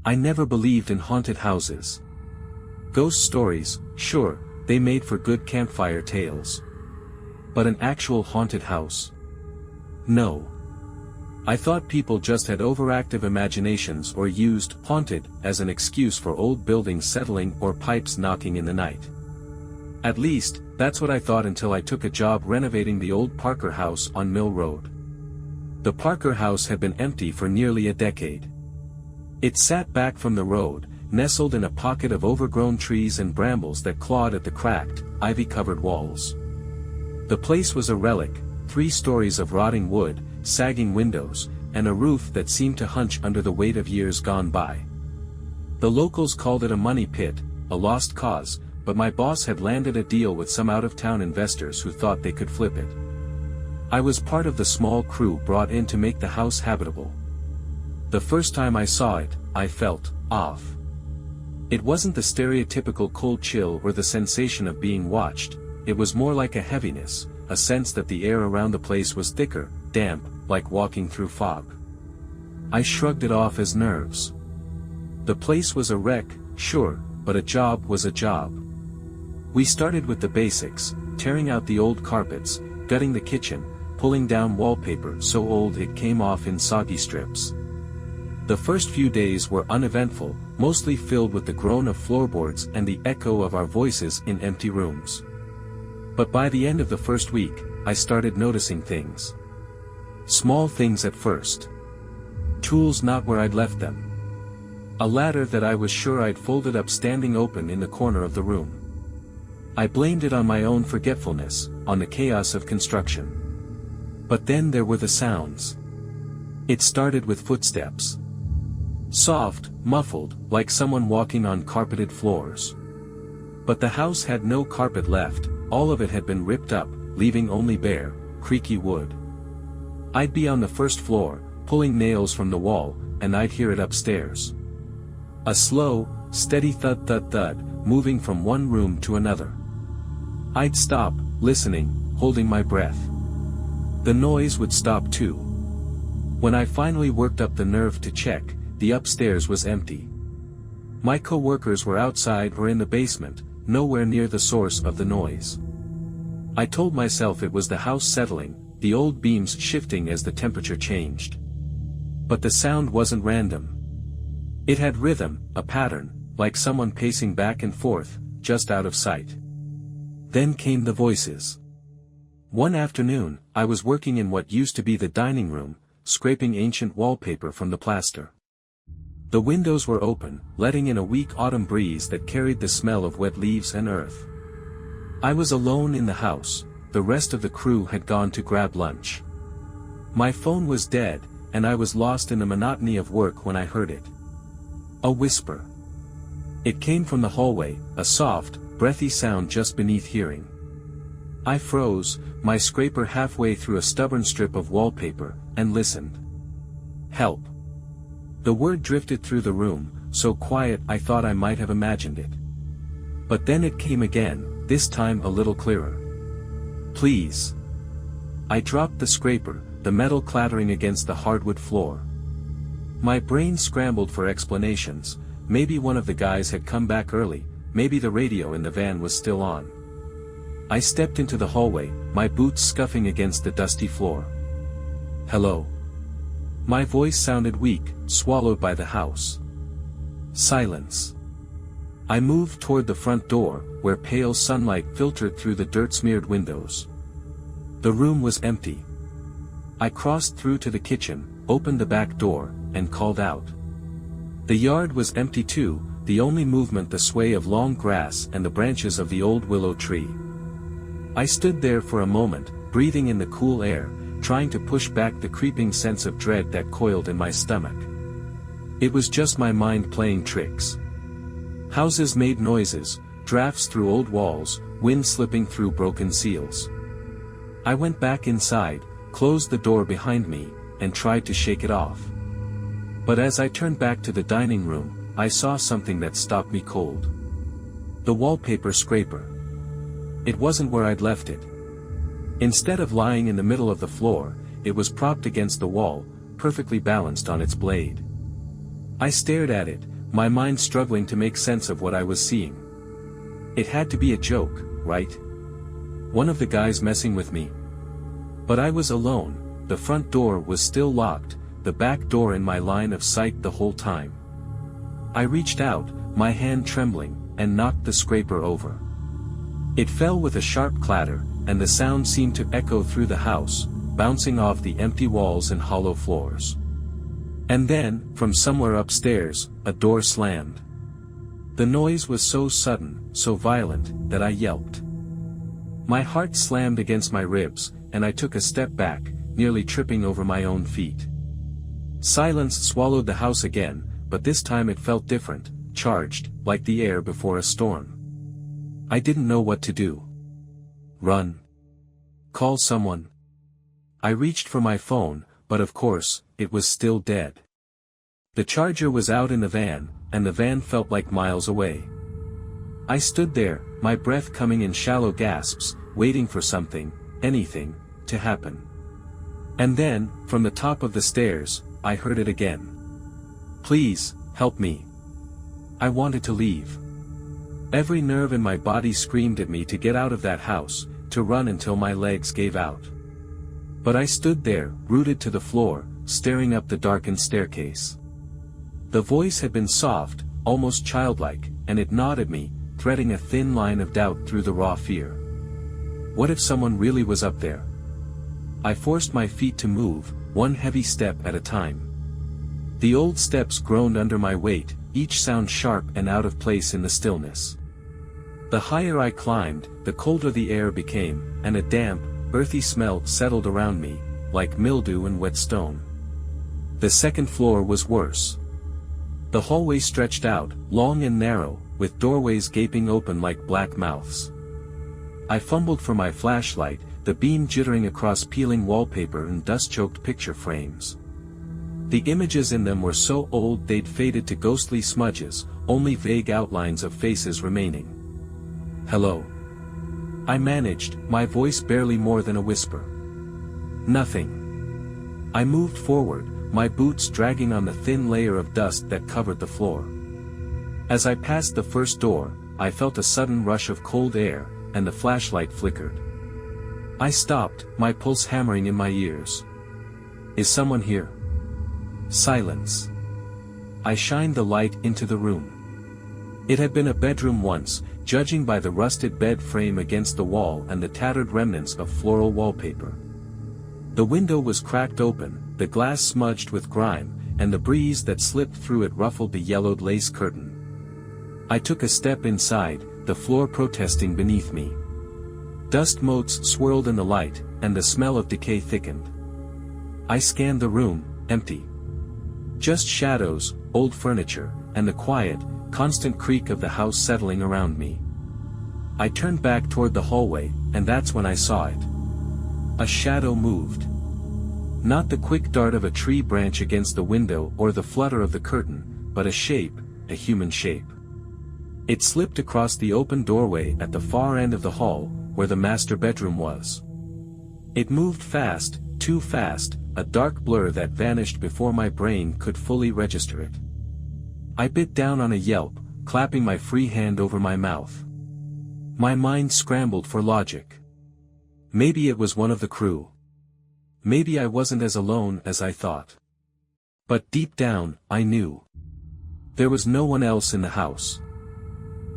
I never believed in haunted houses. Ghost stories, sure, they made for good campfire tales. But an actual haunted house? No. I thought people just had overactive imaginations or used "haunted" as an excuse for old buildings settling or pipes knocking in the night. At least, that's what I thought until I took a job renovating the old Parker House on Mill Road. The Parker House had been empty for nearly a decade. It sat back from the road, nestled in a pocket of overgrown trees and brambles that clawed at the cracked, ivy-covered walls. The place was a relic, 3 stories of rotting wood, sagging windows, and a roof that seemed to hunch under the weight of years gone by. The locals called it a money pit, a lost cause, but my boss had landed a deal with some out-of-town investors who thought they could flip it. I was part of the small crew brought in to make the house habitable. The first time I saw it, I felt off. It wasn't the stereotypical cold chill or the sensation of being watched, it was more like a heaviness, a sense that the air around the place was thicker, damp, like walking through fog. I shrugged it off as nerves. The place was a wreck, sure, but a job was a job. We started with the basics, tearing out the old carpets, gutting the kitchen, pulling down wallpaper so old it came off in soggy strips. The first few days were uneventful, mostly filled with the groan of floorboards and the echo of our voices in empty rooms. But by the end of the first week, I started noticing things. Small things at first. Tools not where I'd left them. A ladder that I was sure I'd folded up standing open in the corner of the room. I blamed it on my own forgetfulness, on the chaos of construction. But then there were the sounds. It started with footsteps. Soft, muffled, like someone walking on carpeted floors. But the house had no carpet left, all of it had been ripped up, leaving only bare, creaky wood. I'd be on the first floor, pulling nails from the wall, and I'd hear it upstairs. A slow, steady thud-thud-thud, moving from one room to another. I'd stop, listening, holding my breath. The noise would stop too. When I finally worked up the nerve to check, the upstairs was empty. My co-workers were outside or in the basement, nowhere near the source of the noise. I told myself it was the house settling, the old beams shifting as the temperature changed. But the sound wasn't random. It had rhythm, a pattern, like someone pacing back and forth, just out of sight. Then came the voices. One afternoon, I was working in what used to be the dining room, scraping ancient wallpaper from the plaster. The windows were open, letting in a weak autumn breeze that carried the smell of wet leaves and earth. I was alone in the house, the rest of the crew had gone to grab lunch. My phone was dead, and I was lost in the monotony of work when I heard it. A whisper. It came from the hallway, a soft, breathy sound just beneath hearing. I froze, my scraper halfway through a stubborn strip of wallpaper, and listened. Help. The word drifted through the room, so quiet I thought I might have imagined it. But then it came again, this time a little clearer. Please. I dropped the scraper, the metal clattering against the hardwood floor. My brain scrambled for explanations, maybe one of the guys had come back early, maybe the radio in the van was still on. I stepped into the hallway, my boots scuffing against the dusty floor. Hello. My voice sounded weak, swallowed by the house. Silence. I moved toward the front door, where pale sunlight filtered through the dirt-smeared windows. The room was empty. I crossed through to the kitchen, opened the back door, and called out. The yard was empty too, the only movement the sway of long grass and the branches of the old willow tree. I stood there for a moment, breathing in the cool air, trying to push back the creeping sense of dread that coiled in my stomach. It was just my mind playing tricks. Houses made noises, drafts through old walls, wind slipping through broken seals. I went back inside, closed the door behind me, and tried to shake it off. But as I turned back to the dining room, I saw something that stopped me cold. The wallpaper scraper. It wasn't where I'd left it. Instead of lying in the middle of the floor, it was propped against the wall, perfectly balanced on its blade. I stared at it, my mind struggling to make sense of what I was seeing. It had to be a joke, right? One of the guys messing with me. But I was alone, the front door was still locked, the back door in my line of sight the whole time. I reached out, my hand trembling, and knocked the scraper over. It fell with a sharp clatter, and the sound seemed to echo through the house, bouncing off the empty walls and hollow floors. And then, from somewhere upstairs, a door slammed. The noise was so sudden, so violent, that I yelped. My heart slammed against my ribs, and I took a step back, nearly tripping over my own feet. Silence swallowed the house again, but this time it felt different, charged, like the air before a storm. I didn't know what to do. Run. Call someone. I reached for my phone, but of course, it was still dead. The charger was out in the van, and the van felt like miles away. I stood there, my breath coming in shallow gasps, waiting for something, anything, to happen. And then, from the top of the stairs, I heard it again. Please, help me. I wanted to leave. Every nerve in my body screamed at me to get out of that house, to run until my legs gave out. But I stood there, rooted to the floor, staring up the darkened staircase. The voice had been soft, almost childlike, and it gnawed at me, threading a thin line of doubt through the raw fear. What if someone really was up there? I forced my feet to move, one heavy step at a time. The old steps groaned under my weight, each sound sharp and out of place in the stillness. The higher I climbed, the colder the air became, and a damp, earthy smell settled around me, like mildew and wet stone. The second floor was worse. The hallway stretched out, long and narrow, with doorways gaping open like black mouths. I fumbled for my flashlight, the beam jittering across peeling wallpaper and dust-choked picture frames. The images in them were so old they'd faded to ghostly smudges, only vague outlines of faces remaining. Hello. I managed, my voice barely more than a whisper. Nothing. I moved forward, my boots dragging on the thin layer of dust that covered the floor. As I passed the first door, I felt a sudden rush of cold air, and the flashlight flickered. I stopped, my pulse hammering in my ears. Is someone here? Silence. I shined the light into the room. It had been a bedroom once, judging by the rusted bed frame against the wall and the tattered remnants of floral wallpaper. The window was cracked open, the glass smudged with grime, and the breeze that slipped through it ruffled the yellowed lace curtain. I took a step inside, the floor protesting beneath me. Dust motes swirled in the light, and the smell of decay thickened. I scanned the room, empty. Just shadows, old furniture, and the quiet, constant creak of the house settling around me. I turned back toward the hallway, and that's when I saw it. A shadow moved. Not the quick dart of a tree branch against the window or the flutter of the curtain, but a shape, a human shape. It slipped across the open doorway at the far end of the hall, where the master bedroom was. It moved fast, too fast, a dark blur that vanished before my brain could fully register it. I bit down on a yelp, clapping my free hand over my mouth. My mind scrambled for logic. Maybe it was one of the crew. Maybe I wasn't as alone as I thought. But deep down, I knew. There was no one else in the house.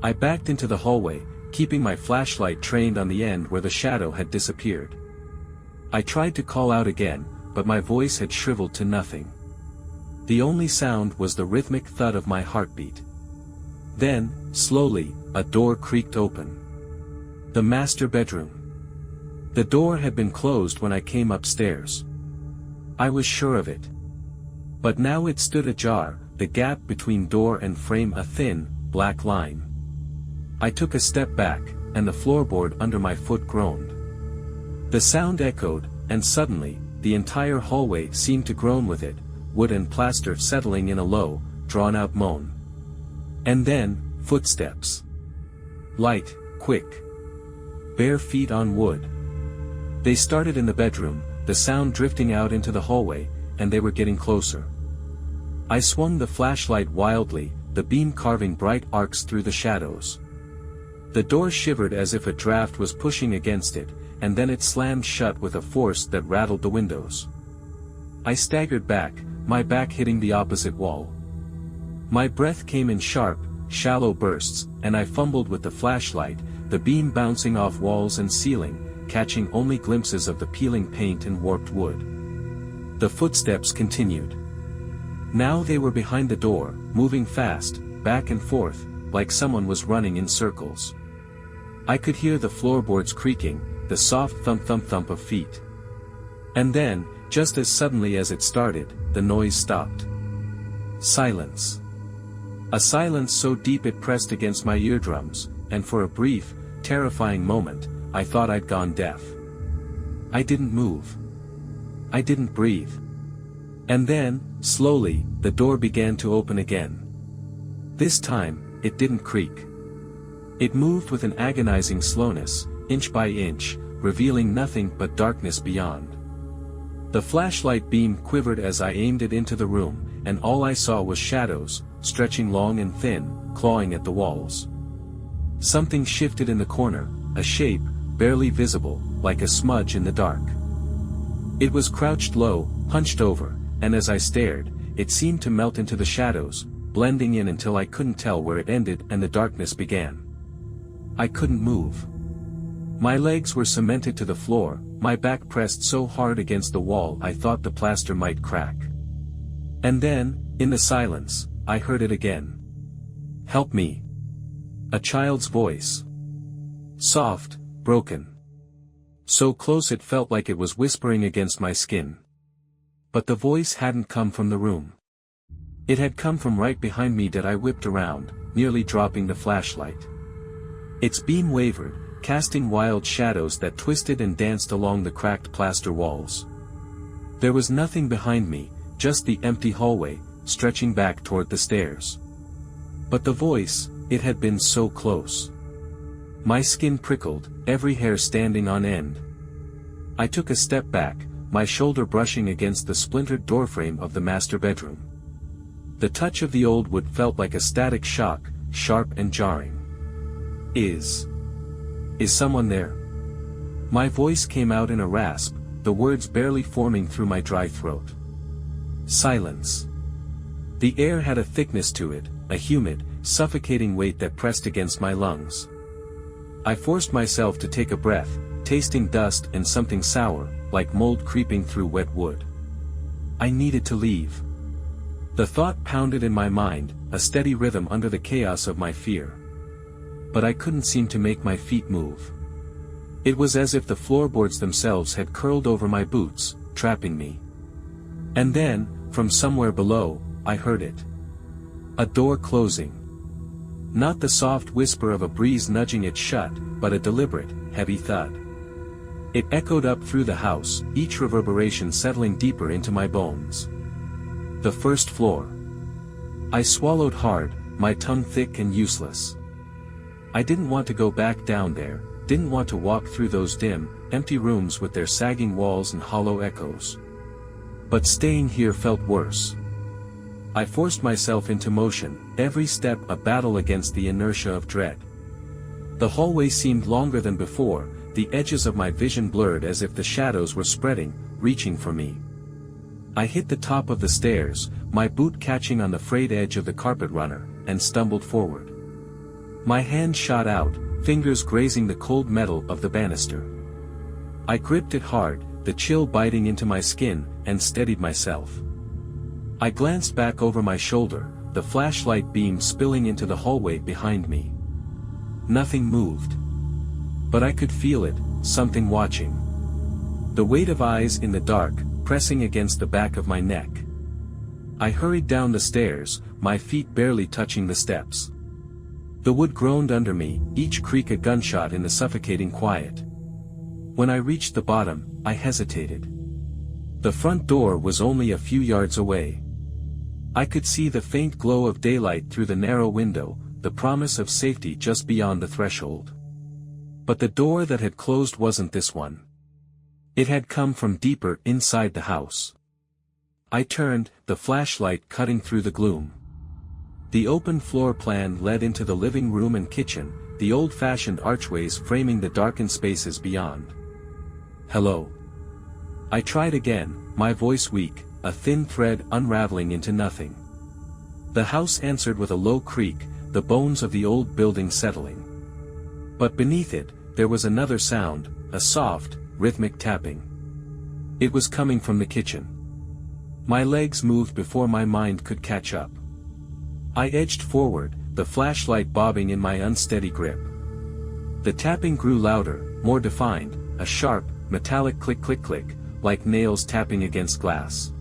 I backed into the hallway, keeping my flashlight trained on the end where the shadow had disappeared. I tried to call out again, but my voice had shriveled to nothing. The only sound was the rhythmic thud of my heartbeat. Then, slowly, a door creaked open. The master bedroom. The door had been closed when I came upstairs. I was sure of it. But now it stood ajar, the gap between door and frame a thin, black line. I took a step back, and the floorboard under my foot groaned. The sound echoed, and suddenly, the entire hallway seemed to groan with it, wood and plaster settling in a low, drawn-out moan. And then, footsteps. Light, quick. Bare feet on wood. They started in the bedroom, the sound drifting out into the hallway, and they were getting closer. I swung the flashlight wildly, the beam carving bright arcs through the shadows. The door shivered as if a draft was pushing against it, and then it slammed shut with a force that rattled the windows. I staggered back, my back hitting the opposite wall. My breath came in sharp, shallow bursts, and I fumbled with the flashlight, the beam bouncing off walls and ceiling, catching only glimpses of the peeling paint and warped wood. The footsteps continued. Now they were behind the door, moving fast, back and forth, like someone was running in circles. I could hear the floorboards creaking, the soft thump-thump-thump of feet. And then, just as suddenly as it started, the noise stopped. Silence. A silence so deep it pressed against my eardrums, and for a brief, terrifying moment, I thought I'd gone deaf. I didn't move. I didn't breathe. And then, slowly, the door began to open again. This time, it didn't creak. It moved with an agonizing slowness, inch by inch, revealing nothing but darkness beyond. The flashlight beam quivered as I aimed it into the room, and all I saw was shadows, stretching long and thin, clawing at the walls. Something shifted in the corner, a shape, barely visible, like a smudge in the dark. It was crouched low, hunched over, and as I stared, it seemed to melt into the shadows, blending in until I couldn't tell where it ended and the darkness began. I couldn't move. My legs were cemented to the floor, my back pressed so hard against the wall I thought the plaster might crack. And then, in the silence, I heard it again. "Help me." A child's voice. Soft, broken. So close it felt like it was whispering against my skin. But the voice hadn't come from the room. It had come from right behind me that I whipped around, nearly dropping the flashlight. Its beam wavered, casting wild shadows that twisted and danced along the cracked plaster walls. There was nothing behind me, just the empty hallway, stretching back toward the stairs. But the voice, it had been so close. My skin prickled, every hair standing on end. I took a step back, my shoulder brushing against the splintered doorframe of the master bedroom. The touch of the old wood felt like a static shock, sharp and jarring. Is someone there? My voice came out in a rasp, the words barely forming through my dry throat. Silence. The air had a thickness to it, a humid, suffocating weight that pressed against my lungs. I forced myself to take a breath, tasting dust and something sour, like mold creeping through wet wood. I needed to leave. The thought pounded in my mind, a steady rhythm under the chaos of my fear. But I couldn't seem to make my feet move. It was as if the floorboards themselves had curled over my boots, trapping me. And then, from somewhere below, I heard it. A door closing. Not the soft whisper of a breeze nudging it shut, but a deliberate, heavy thud. It echoed up through the house, each reverberation settling deeper into my bones. The first floor. I swallowed hard, my tongue thick and useless. I didn't want to go back down there, didn't want to walk through those dim, empty rooms with their sagging walls and hollow echoes. But staying here felt worse. I forced myself into motion, every step a battle against the inertia of dread. The hallway seemed longer than before, the edges of my vision blurred as if the shadows were spreading, reaching for me. I hit the top of the stairs, my boot catching on the frayed edge of the carpet runner, and stumbled forward. My hand shot out, fingers grazing the cold metal of the banister. I gripped it hard, the chill biting into my skin, and steadied myself. I glanced back over my shoulder, the flashlight beam spilling into the hallway behind me. Nothing moved. But I could feel it, something watching. The weight of eyes in the dark, pressing against the back of my neck. I hurried down the stairs, my feet barely touching the steps. The wood groaned under me, each creak a gunshot in the suffocating quiet. When I reached the bottom, I hesitated. The front door was only a few yards away. I could see the faint glow of daylight through the narrow window, the promise of safety just beyond the threshold. But the door that had closed wasn't this one. It had come from deeper inside the house. I turned, the flashlight cutting through the gloom. The open floor plan led into the living room and kitchen, the old-fashioned archways framing the darkened spaces beyond. "Hello." I tried again, my voice weak, a thin thread unraveling into nothing. The house answered with a low creak, the bones of the old building settling. But beneath it, there was another sound, a soft, rhythmic tapping. It was coming from the kitchen. My legs moved before my mind could catch up. I edged forward, the flashlight bobbing in my unsteady grip. The tapping grew louder, more defined, a sharp, metallic click-click-click, like nails tapping against glass.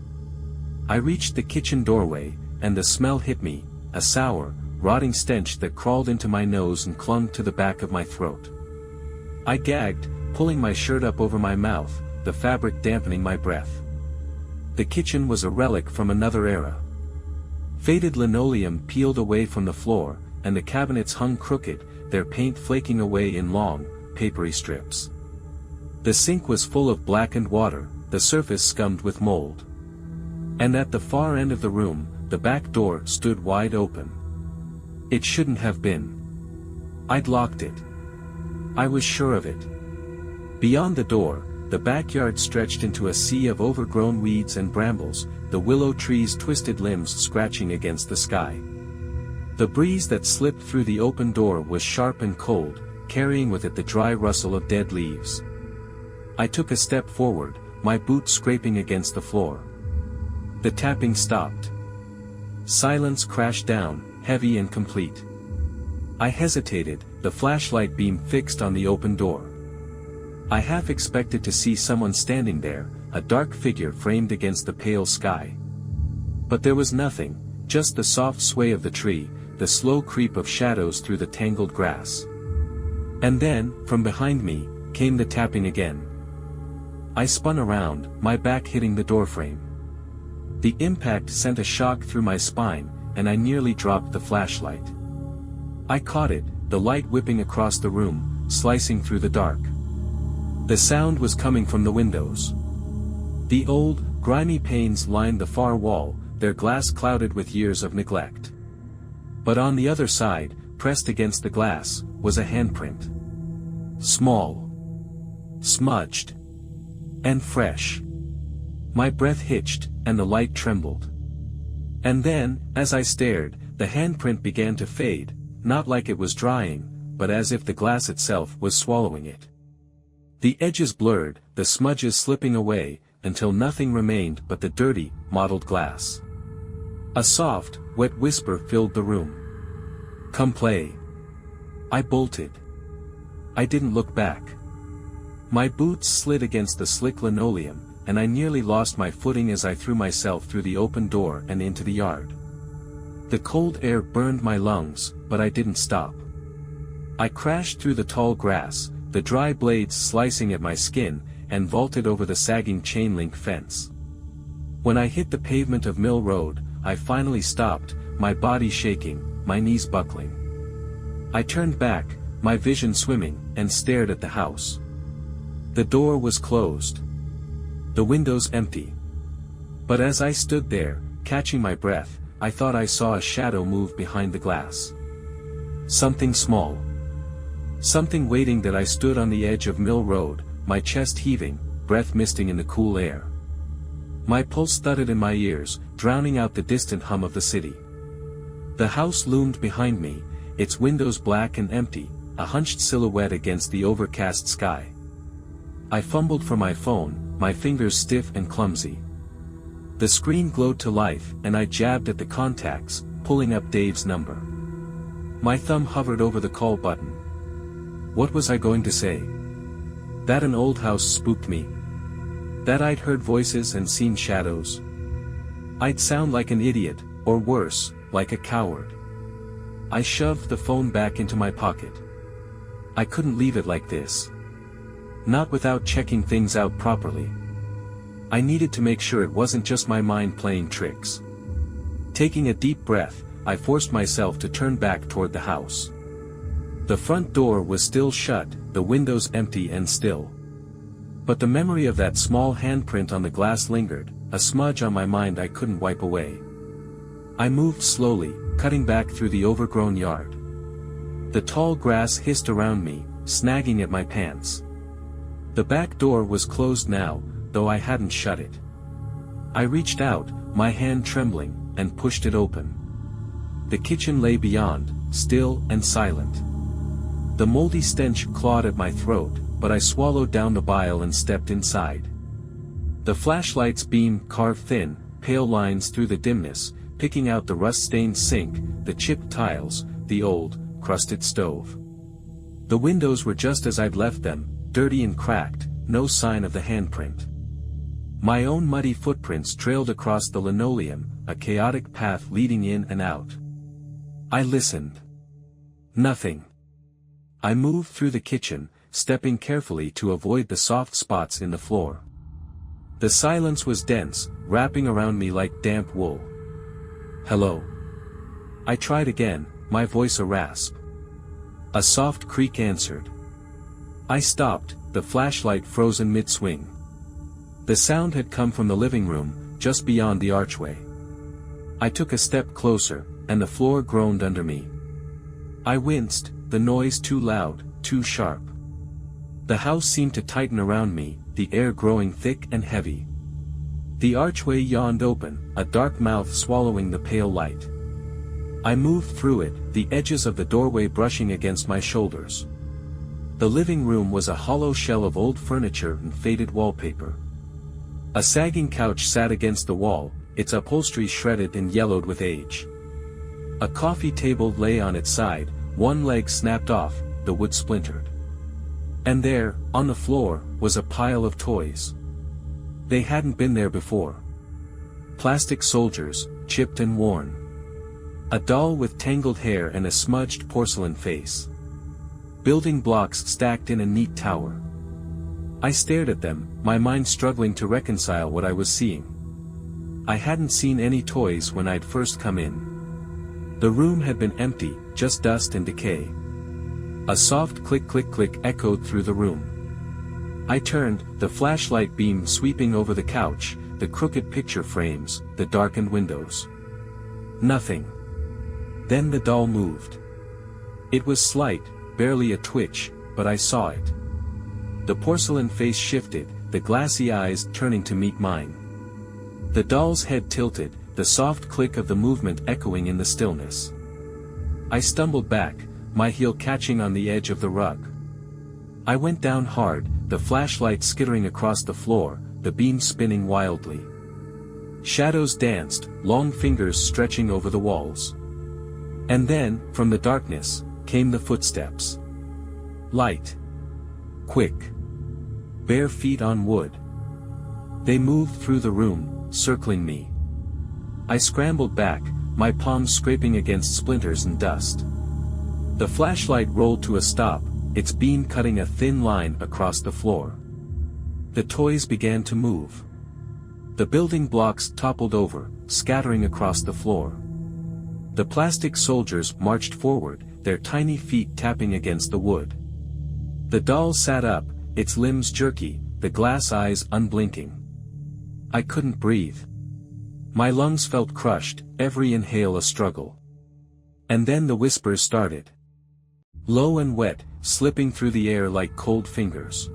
I reached the kitchen doorway, and the smell hit me, a sour, rotting stench that crawled into my nose and clung to the back of my throat. I gagged, pulling my shirt up over my mouth, the fabric dampening my breath. The kitchen was a relic from another era. Faded linoleum peeled away from the floor, and the cabinets hung crooked, their paint flaking away in long, papery strips. The sink was full of blackened water, the surface scummed with mold. And at the far end of the room, the back door stood wide open. It shouldn't have been. I'd locked it. I was sure of it. Beyond the door, the backyard stretched into a sea of overgrown weeds and brambles, the willow trees' twisted limbs scratching against the sky. The breeze that slipped through the open door was sharp and cold, carrying with it the dry rustle of dead leaves. I took a step forward, my boot scraping against the floor. The tapping stopped. Silence crashed down, heavy and complete. I hesitated, the flashlight beam fixed on the open door. I half expected to see someone standing there, a dark figure framed against the pale sky. But there was nothing, just the soft sway of the tree, the slow creep of shadows through the tangled grass. And then, from behind me, came the tapping again. I spun around, my back hitting the doorframe. The impact sent a shock through my spine, and I nearly dropped the flashlight. I caught it, the light whipping across the room, slicing through the dark. The sound was coming from the windows. The old, grimy panes lined the far wall, their glass clouded with years of neglect. But on the other side, pressed against the glass, was a handprint. Small, smudged, and fresh. My breath hitched, and the light trembled. And then, as I stared, the handprint began to fade, not like it was drying, but as if the glass itself was swallowing it. The edges blurred, the smudges slipping away, until nothing remained but the dirty, mottled glass. A soft, wet whisper filled the room. "Come play." I bolted. I didn't look back. My boots slid against the slick linoleum, and I nearly lost my footing as I threw myself through the open door and into the yard. The cold air burned my lungs, but I didn't stop. I crashed through the tall grass, the dry blades slicing at my skin, and vaulted over the sagging chain-link fence. When I hit the pavement of Mill Road, I finally stopped, my body shaking, my knees buckling. I turned back, my vision swimming, and stared at the house. The door was closed. The windows empty. But as I stood there, catching my breath, I thought I saw a shadow move behind the glass. Something small. Something waiting. That I stood on the edge of Mill Road, my chest heaving, breath misting in the cool air. My pulse thudded in my ears, drowning out the distant hum of the city. The house loomed behind me, its windows black and empty, a hunched silhouette against the overcast sky. I fumbled for my phone, my fingers stiff and clumsy. The screen glowed to life, and I jabbed at the contacts, pulling up Dave's number. My thumb hovered over the call button. What was I going to say? That an old house spooked me? That I'd heard voices and seen shadows? I'd sound like an idiot, or worse, like a coward. I shoved the phone back into my pocket. I couldn't leave it like this. Not without checking things out properly. I needed to make sure it wasn't just my mind playing tricks. Taking a deep breath, I forced myself to turn back toward the house. The front door was still shut, the windows empty and still. But the memory of that small handprint on the glass lingered, a smudge on my mind I couldn't wipe away. I moved slowly, cutting back through the overgrown yard. The tall grass hissed around me, snagging at my pants. The back door was closed now, though I hadn't shut it. I reached out, my hand trembling, and pushed it open. The kitchen lay beyond, still and silent. The moldy stench clawed at my throat, but I swallowed down the bile and stepped inside. The flashlight's beam carved thin, pale lines through the dimness, picking out the rust-stained sink, the chipped tiles, the old, crusted stove. The windows were just as I'd left them, dirty and cracked, no sign of the handprint. My own muddy footprints trailed across the linoleum, a chaotic path leading in and out. I listened. Nothing. I moved through the kitchen, stepping carefully to avoid the soft spots in the floor. The silence was dense, wrapping around me like damp wool. Hello. I tried again, my voice a rasp. A soft creak answered. I stopped, the flashlight frozen mid-swing. The sound had come from the living room, just beyond the archway. I took a step closer, and the floor groaned under me. I winced, the noise too loud, too sharp. The house seemed to tighten around me, the air growing thick and heavy. The archway yawned open, a dark mouth swallowing the pale light. I moved through it, the edges of the doorway brushing against my shoulders. The living room was a hollow shell of old furniture and faded wallpaper. A sagging couch sat against the wall, its upholstery shredded and yellowed with age. A coffee table lay on its side, one leg snapped off, the wood splintered. And there, on the floor, was a pile of toys. They hadn't been there before. Plastic soldiers, chipped and worn. A doll with tangled hair and a smudged porcelain face. Building blocks stacked in a neat tower. I stared at them, my mind struggling to reconcile what I was seeing. I hadn't seen any toys when I'd first come in. The room had been empty, just dust and decay. A soft click-click-click echoed through the room. I turned, the flashlight beam sweeping over the couch, the crooked picture frames, the darkened windows. Nothing. Then the doll moved. It was slight, barely a twitch, but I saw it. The porcelain face shifted, the glassy eyes turning to meet mine. The doll's head tilted, the soft click of the movement echoing in the stillness. I stumbled back, my heel catching on the edge of the rug. I went down hard, the flashlight skittering across the floor, the beam spinning wildly. Shadows danced, long fingers stretching over the walls. And then, from the darkness, came the footsteps. Light. Quick. Bare feet on wood. They moved through the room, circling me. I scrambled back, my palms scraping against splinters and dust. The flashlight rolled to a stop, its beam cutting a thin line across the floor. The toys began to move. The building blocks toppled over, scattering across the floor. The plastic soldiers marched forward, their tiny feet tapping against the wood. The doll sat up, its limbs jerky, the glass eyes unblinking. I couldn't breathe. My lungs felt crushed, every inhale a struggle. And then the whispers started. Low and wet, slipping through the air like cold fingers.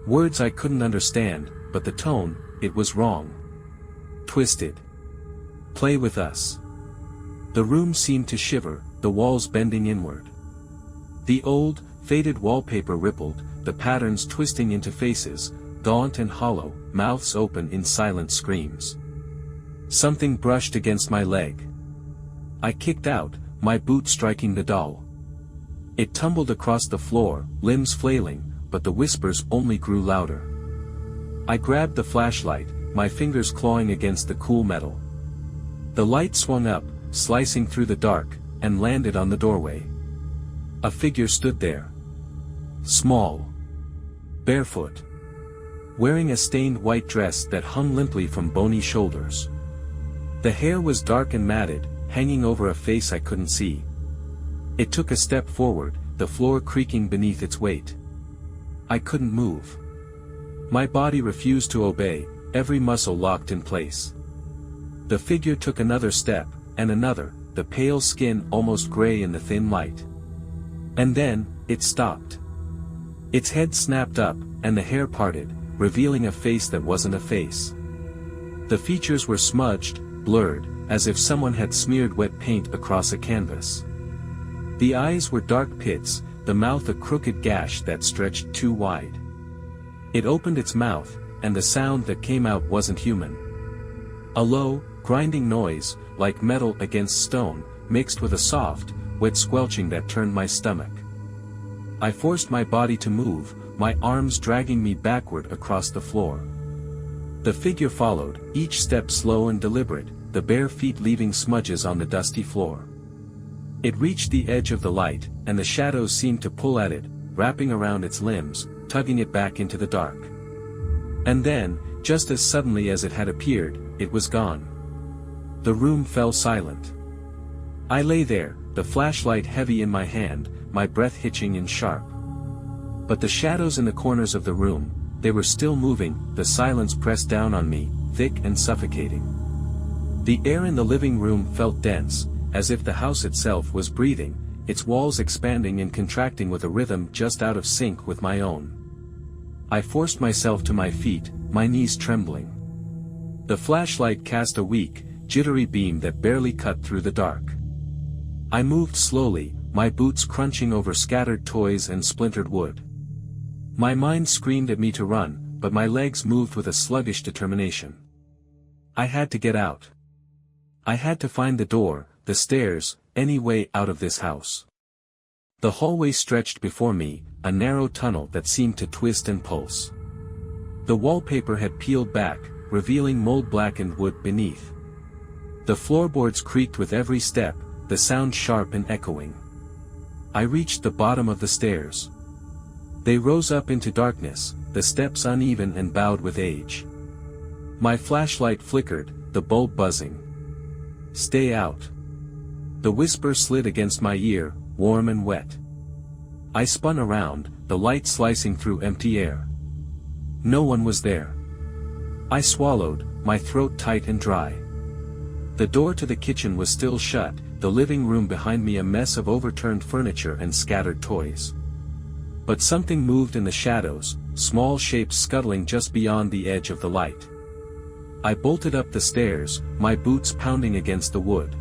Words I couldn't understand, but the tone, it was wrong. Twisted. Play with us. The room seemed to shiver, the walls bending inward. The old, faded wallpaper rippled, the patterns twisting into faces, gaunt and hollow, mouths open in silent screams. Something brushed against my leg. I kicked out, my boot striking the doll. It tumbled across the floor, limbs flailing, but the whispers only grew louder. I grabbed the flashlight, my fingers clawing against the cool metal. The light swung up, slicing through the dark, and landed on the doorway. A figure stood there. Small. Barefoot. Wearing a stained white dress that hung limply from bony shoulders. The hair was dark and matted, hanging over a face I couldn't see. It took a step forward, the floor creaking beneath its weight. I couldn't move. My body refused to obey, every muscle locked in place. The figure took another step, and another, the pale skin almost gray in the thin light. And then, it stopped. Its head snapped up, and the hair parted, revealing a face that wasn't a face. The features were smudged, blurred, as if someone had smeared wet paint across a canvas. The eyes were dark pits, the mouth a crooked gash that stretched too wide. It opened its mouth, and the sound that came out wasn't human. A low, grinding noise, like metal against stone, mixed with a soft, wet squelching that turned my stomach. I forced my body to move, my arms dragging me backward across the floor. The figure followed, each step slow and deliberate, the bare feet leaving smudges on the dusty floor. It reached the edge of the light, and the shadows seemed to pull at it, wrapping around its limbs, tugging it back into the dark. And then, just as suddenly as it had appeared, it was gone. The room fell silent. I lay there, the flashlight heavy in my hand, my breath hitching and sharp. But the shadows in the corners of the room, they were still moving, the silence pressed down on me, thick and suffocating. The air in the living room felt dense, as if the house itself was breathing, its walls expanding and contracting with a rhythm just out of sync with my own. I forced myself to my feet, my knees trembling. The flashlight cast a weak, jittery beam that barely cut through the dark. I moved slowly, my boots crunching over scattered toys and splintered wood. My mind screamed at me to run, but my legs moved with a sluggish determination. I had to get out. I had to find the door, the stairs, any way out of this house. The hallway stretched before me, a narrow tunnel that seemed to twist and pulse. The wallpaper had peeled back, revealing mold-blackened wood beneath. The floorboards creaked with every step, the sound sharp and echoing. I reached the bottom of the stairs. They rose up into darkness, the steps uneven and bowed with age. My flashlight flickered, the bulb buzzing. "Stay out." The whisper slid against my ear, warm and wet. I spun around, the light slicing through empty air. No one was there. I swallowed, my throat tight and dry. The door to the kitchen was still shut, the living room behind me a mess of overturned furniture and scattered toys. But something moved in the shadows, small shapes scuttling just beyond the edge of the light. I bolted up the stairs, my boots pounding against the wood.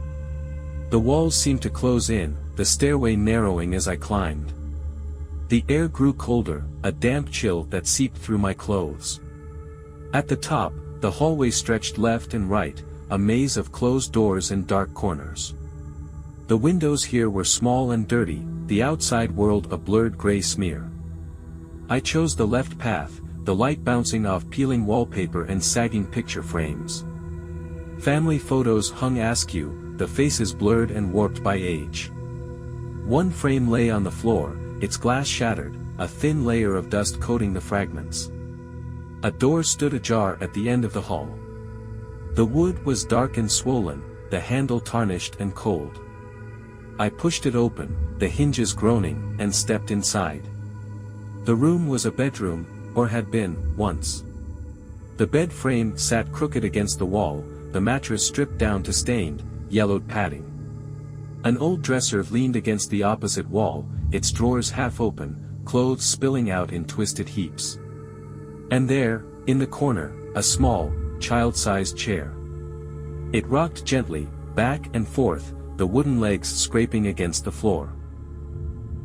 The walls seemed to close in, the stairway narrowing as I climbed. The air grew colder, a damp chill that seeped through my clothes. At the top, the hallway stretched left and right, a maze of closed doors and dark corners. The windows here were small and dirty, the outside world a blurred gray smear. I chose the left path, the light bouncing off peeling wallpaper and sagging picture frames. Family photos hung askew, the faces blurred and warped by age. One frame lay on the floor, its glass shattered, a thin layer of dust coating the fragments. A door stood ajar at the end of the hall. The wood was dark and swollen, the handle tarnished and cold. I pushed it open, the hinges groaning, and stepped inside. The room was a bedroom, or had been, once. The bed frame sat crooked against the wall, the mattress stripped down to stained, yellowed padding. An old dresser leaned against the opposite wall, its drawers half open, clothes spilling out in twisted heaps. And there, in the corner, a small, child-sized chair. It rocked gently, back and forth, the wooden legs scraping against the floor.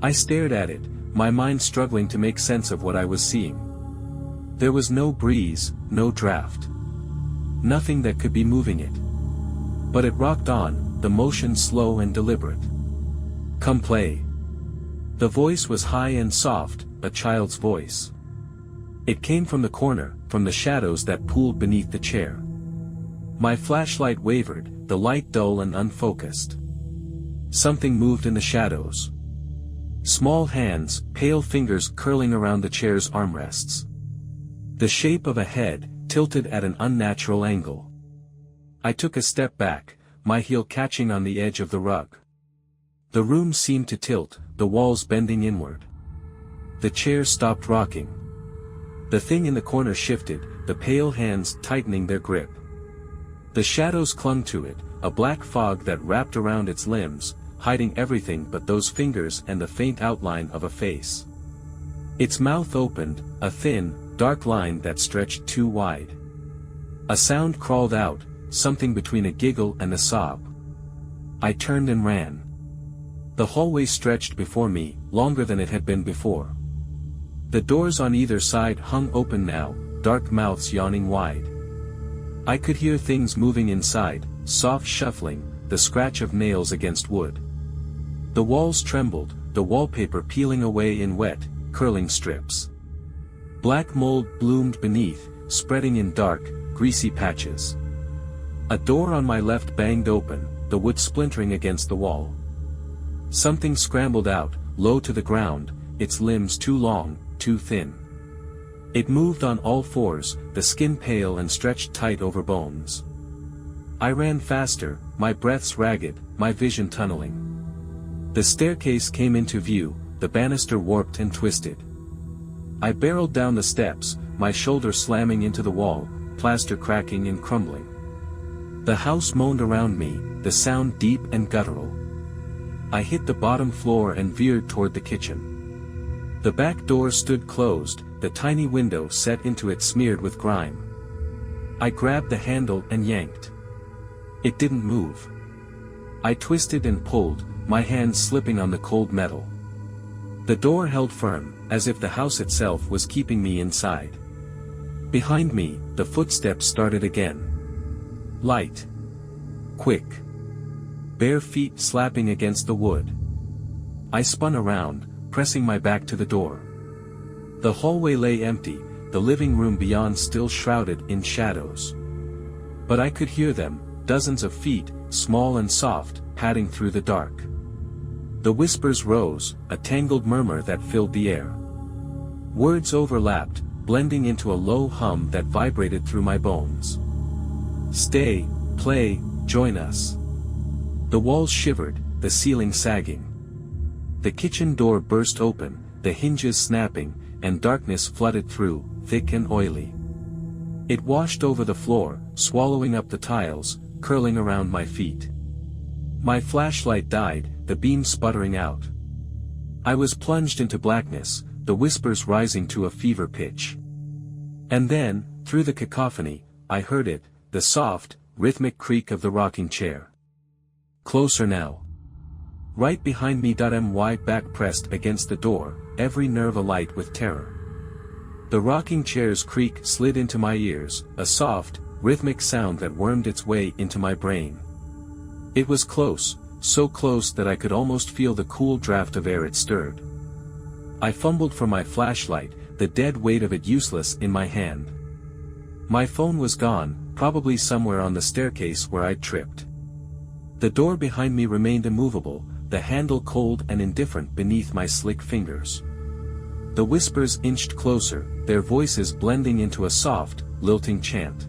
I stared at it, my mind struggling to make sense of what I was seeing. There was no breeze, no draft. Nothing that could be moving it. But it rocked on, the motion slow and deliberate. "Come play." The voice was high and soft, a child's voice. It came from the corner, from the shadows that pooled beneath the chair. My flashlight wavered, the light dull and unfocused. Something moved in the shadows. Small hands, pale fingers curling around the chair's armrests. The shape of a head, tilted at an unnatural angle. I took a step back, my heel catching on the edge of the rug. The room seemed to tilt, the walls bending inward. The chair stopped rocking. The thing in the corner shifted, the pale hands tightening their grip. The shadows clung to it, a black fog that wrapped around its limbs, hiding everything but those fingers and the faint outline of a face. Its mouth opened, a thin, dark line that stretched too wide. A sound crawled out, something between a giggle and a sob. I turned and ran. The hallway stretched before me, longer than it had been before. The doors on either side hung open now, dark mouths yawning wide. I could hear things moving inside, soft shuffling, the scratch of nails against wood. The walls trembled, the wallpaper peeling away in wet, curling strips. Black mold bloomed beneath, spreading in dark, greasy patches. A door on my left banged open, the wood splintering against the wall. Something scrambled out, low to the ground, its limbs too long, too thin. It moved on all fours, the skin pale and stretched tight over bones. I ran faster, my breaths ragged, my vision tunneling. The staircase came into view, the banister warped and twisted. I barreled down the steps, my shoulder slamming into the wall, plaster cracking and crumbling. The house moaned around me, the sound deep and guttural. I hit the bottom floor and veered toward the kitchen. The back door stood closed, the tiny window set into it smeared with grime. I grabbed the handle and yanked. It didn't move. I twisted and pulled, my hands slipping on the cold metal. The door held firm, as if the house itself was keeping me inside. Behind me, the footsteps started again. Light. Quick. Bare feet slapping against the wood. I spun around, pressing my back to the door. The hallway lay empty, the living room beyond still shrouded in shadows. But I could hear them, dozens of feet, small and soft, padding through the dark. The whispers rose, a tangled murmur that filled the air. Words overlapped, blending into a low hum that vibrated through my bones. Stay, play, join us. The walls shivered, the ceiling sagging. The kitchen door burst open, the hinges snapping, and darkness flooded through, thick and oily. It washed over the floor, swallowing up the tiles, curling around my feet. My flashlight died, the beam sputtering out. I was plunged into blackness, the whispers rising to a fever pitch. And then, through the cacophony, I heard it, the soft, rhythmic creak of the rocking chair. Closer now. Right behind me. My back pressed against the door, every nerve alight with terror. The rocking chair's creak slid into my ears, a soft, rhythmic sound that wormed its way into my brain. It was close, so close that I could almost feel the cool draft of air it stirred. I fumbled for my flashlight, the dead weight of it useless in my hand. My phone was gone, probably somewhere on the staircase where I'd tripped. The door behind me remained immovable, the handle cold and indifferent beneath my slick fingers. The whispers inched closer, their voices blending into a soft, lilting chant.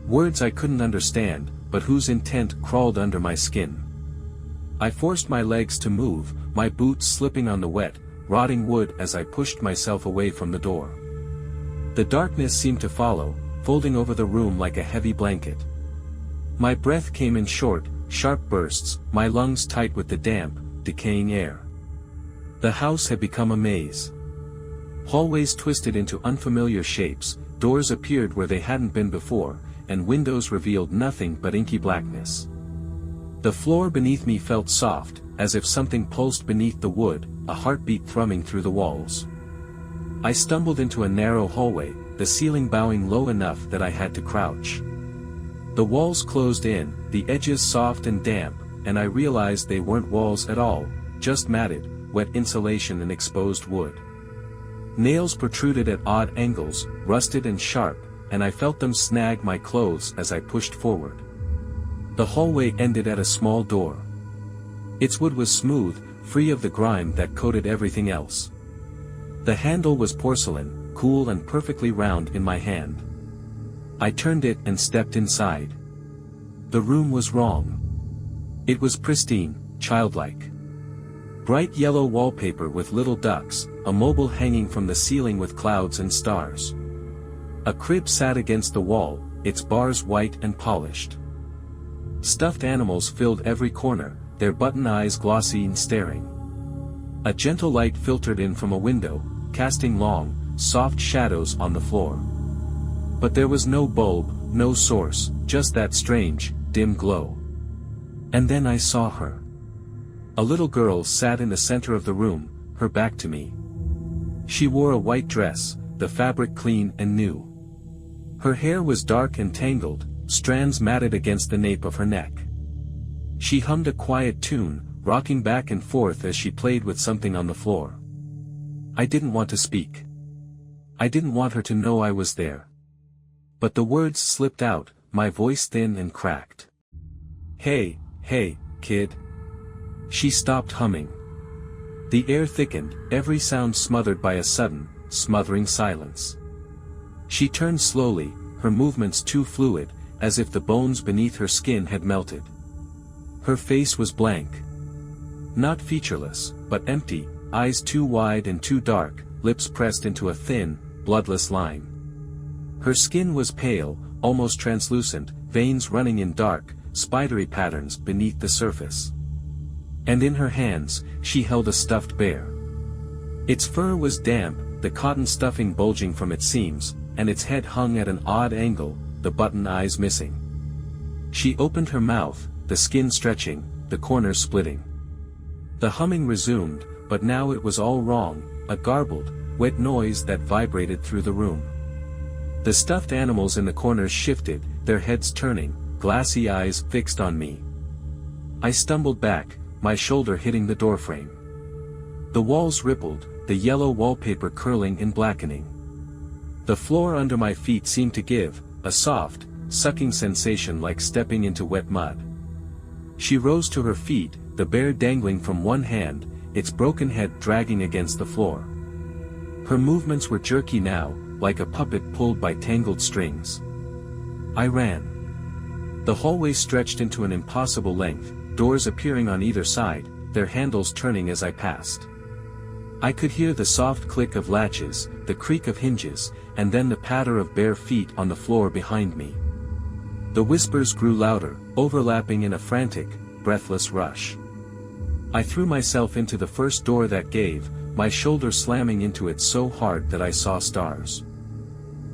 Words I couldn't understand, but whose intent crawled under my skin. I forced my legs to move, my boots slipping on the wet, rotting wood as I pushed myself away from the door. The darkness seemed to follow, folding over the room like a heavy blanket. My breath came in short, sharp bursts, my lungs tight with the damp, decaying air. The house had become a maze. Hallways twisted into unfamiliar shapes, doors appeared where they hadn't been before, and windows revealed nothing but inky blackness. The floor beneath me felt soft, as if something pulsed beneath the wood, a heartbeat thrumming through the walls. I stumbled into a narrow hallway, the ceiling bowing low enough that I had to crouch. The walls closed in, the edges soft and damp, and I realized they weren't walls at all, just matted, wet insulation and exposed wood. Nails protruded at odd angles, rusted and sharp, and I felt them snag my clothes as I pushed forward. The hallway ended at a small door. Its wood was smooth, free of the grime that coated everything else. The handle was porcelain, cool and perfectly round in my hand. I turned it and stepped inside. The room was wrong. It was pristine, childlike. Bright yellow wallpaper with little ducks, a mobile hanging from the ceiling with clouds and stars. A crib sat against the wall, its bars white and polished. Stuffed animals filled every corner, their button eyes glossy and staring. A gentle light filtered in from a window, casting long, soft shadows on the floor. But there was no bulb, no source, just that strange, dim glow. And then I saw her. A little girl sat in the center of the room, her back to me. She wore a white dress, the fabric clean and new. Her hair was dark and tangled, strands matted against the nape of her neck. She hummed a quiet tune, rocking back and forth as she played with something on the floor. I didn't want to speak. I didn't want her to know I was there. But the words slipped out, my voice thin and cracked. Hey, kid. She stopped humming. The air thickened, every sound smothered by a sudden, smothering silence. She turned slowly, her movements too fluid, as if the bones beneath her skin had melted. Her face was blank. Not featureless, but empty, eyes too wide and too dark, lips pressed into a thin, bloodless line. Her skin was pale, almost translucent, veins running in dark, spidery patterns beneath the surface. And in her hands, she held a stuffed bear. Its fur was damp, the cotton stuffing bulging from its seams, and its head hung at an odd angle, the button eyes missing. She opened her mouth, the skin stretching, the corners splitting. The humming resumed, but now it was all wrong, a garbled, wet noise that vibrated through the room. The stuffed animals in the corners shifted, their heads turning, glassy eyes fixed on me. I stumbled back, my shoulder hitting the doorframe. The walls rippled, the yellow wallpaper curling and blackening. The floor under my feet seemed to give, a soft, sucking sensation like stepping into wet mud. She rose to her feet, the bear dangling from one hand, its broken head dragging against the floor. Her movements were jerky now, like a puppet pulled by tangled strings. I ran. The hallway stretched into an impossible length, doors appearing on either side, their handles turning as I passed. I could hear the soft click of latches, the creak of hinges, and then the patter of bare feet on the floor behind me. The whispers grew louder, overlapping in a frantic, breathless rush. I threw myself into the first door that gave, my shoulder slamming into it so hard that I saw stars.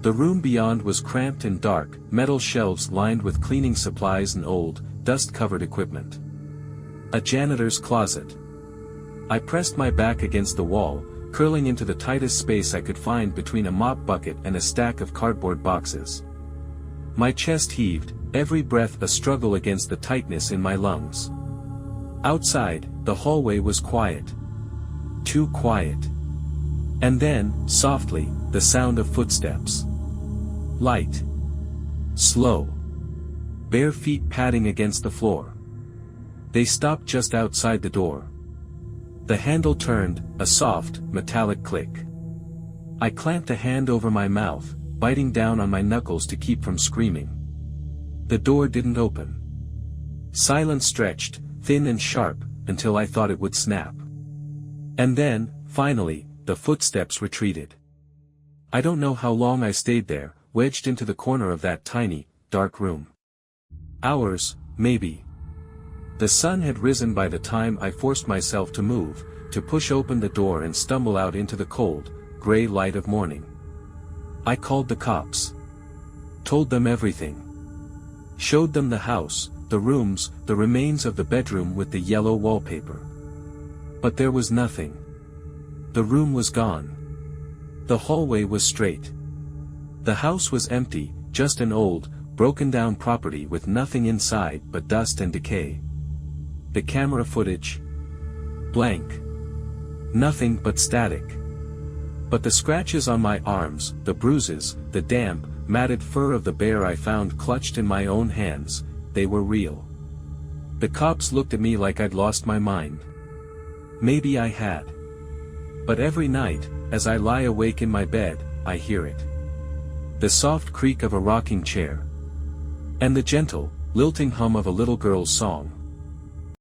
The room beyond was cramped and dark, metal shelves lined with cleaning supplies and old, dust-covered equipment. A janitor's closet. I pressed my back against the wall, curling into the tightest space I could find between a mop bucket and a stack of cardboard boxes. My chest heaved, every breath a struggle against the tightness in my lungs. Outside, the hallway was quiet. Too quiet. And then, softly, the sound of footsteps. Light. Slow. Bare feet padding against the floor. They stopped just outside the door. The handle turned, a soft, metallic click. I clamped a hand over my mouth, biting down on my knuckles to keep from screaming. The door didn't open. Silence stretched, thin and sharp, until I thought it would snap. And then, finally, the footsteps retreated. I don't know how long I stayed there, wedged into the corner of that tiny, dark room. Hours, maybe. The sun had risen by the time I forced myself to move, to push open the door and stumble out into the cold, gray light of morning. I called the cops. Told them everything. Showed them the house, the rooms, the remains of the bedroom with the yellow wallpaper. But there was nothing. The room was gone. The hallway was straight. The house was empty, just an old, broken-down property with nothing inside but dust and decay. The camera footage? Blank. Nothing but static. But the scratches on my arms, the bruises, the damp, matted fur of the bear I found clutched in my own hands, they were real. The cops looked at me like I'd lost my mind. Maybe I had. But every night, as I lie awake in my bed, I hear it. The soft creak of a rocking chair. And the gentle, lilting hum of a little girl's song.